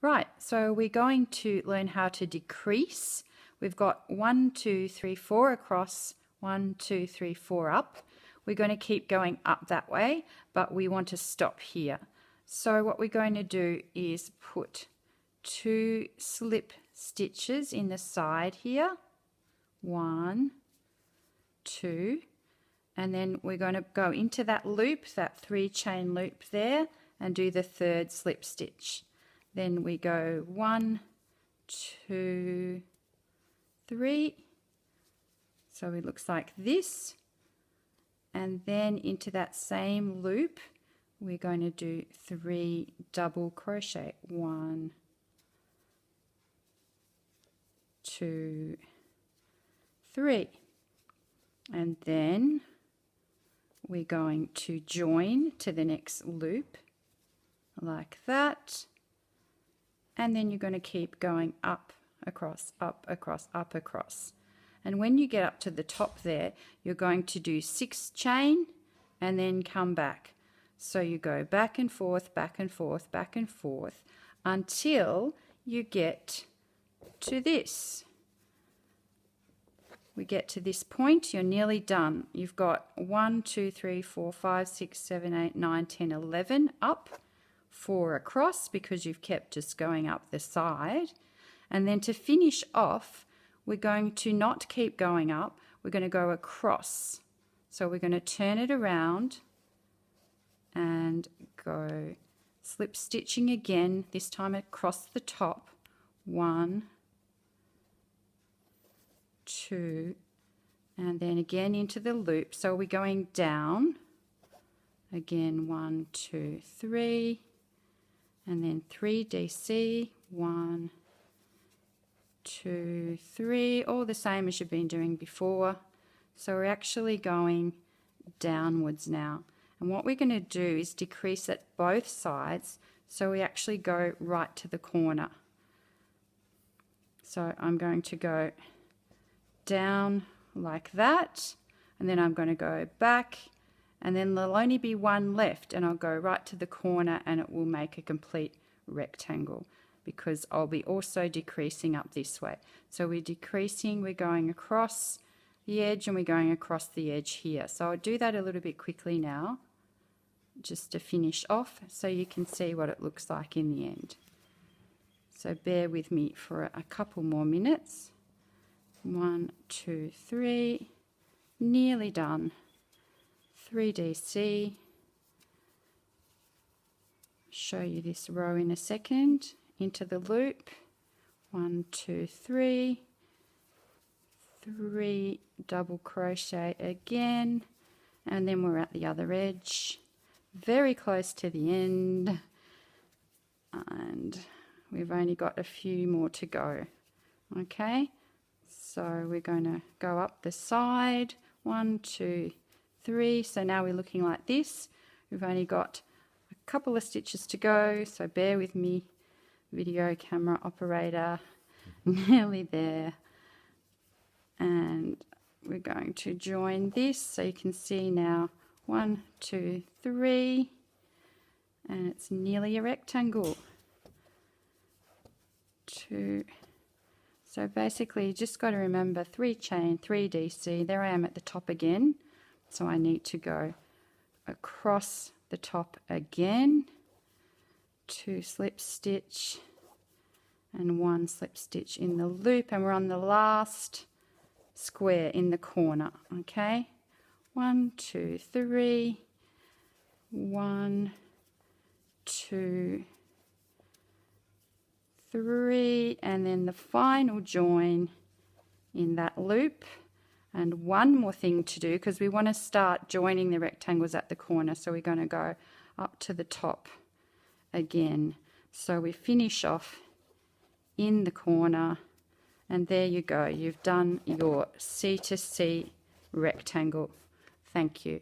Right, so we're going to learn how to decrease. We've got 1, 2, 3, 4 across, 1, 2, 3, 4 up. We're going to keep going up that way, but we want to stop here. So what we're going to do is put 2 slip stitches in the side here, 1, 2, and then we're going to go into that loop, that 3 chain loop there, and do the 3rd slip stitch. Then we go 1, 2, 3. So it looks like this. And then into that same loop, we're going to do 3 double crochet. 1, 2, 3. And then we're going to join to the next loop like that. And then you're going to keep going up, across, up, across, up, across. And when you get up to the top there, you're going to do 6 chain and then come back. So you go back and forth, back and forth, back and forth until you get to this. We get to this point, you're nearly done. You've got 1, 2, 3, 4, 5, 6, 7, 8, 9, 10, 11 up, 4 across because you've kept just going up the side. And then to finish off, we're going to not keep going up, we're going to go across. So we're going to turn it around and go slip stitching again, this time across the top. 1, 2, and then again into the loop. So we're going down again, 1, 2, 3, and then 3 DC, 1, 2, 3, all the same as you've been doing before. So we're actually going downwards now, and what we're going to do is decrease at both sides so we actually go right to the corner. So I'm going to go down like that, and then I'm going to go back, and then there'll only be 1 left, and I'll go right to the corner and it will make a complete rectangle because I'll be also decreasing up this way. So we're decreasing, we're going across the edge, and we're going across the edge here. So I'll do that a little bit quickly now just to finish off so you can see what it looks like in the end. So bear with me for a couple more minutes. 1, 2, 3, nearly done. 3 DC. Show you this row in a second. Into the loop. 1, 2, 3. 3 double crochet again, and then we're at the other edge, very close to the end, and we've only got a few more to go. Okay, so we're going to go up the side. 1, 2, 3. So now we're looking like this. We've only got a couple of stitches to go, so bear with me, video camera operator. Nearly there. And we're going to join this so you can see now 1, 2, 3, and it's nearly a rectangle. 2. So basically you just got to remember 3 chain, 3 DC. There I am at the top again, so I need to go across the top again, 2 slip stitch and 1 slip stitch in the loop, and we're on the last square in the corner. Okay, 1, 2, 3, 1, 2, 3, and then the final join in that loop. And one more thing to do, because we want to start joining the rectangles at the corner, so we're going to go up to the top again. So we finish off in the corner, and there you go, you've done your C2C rectangle. Thank you.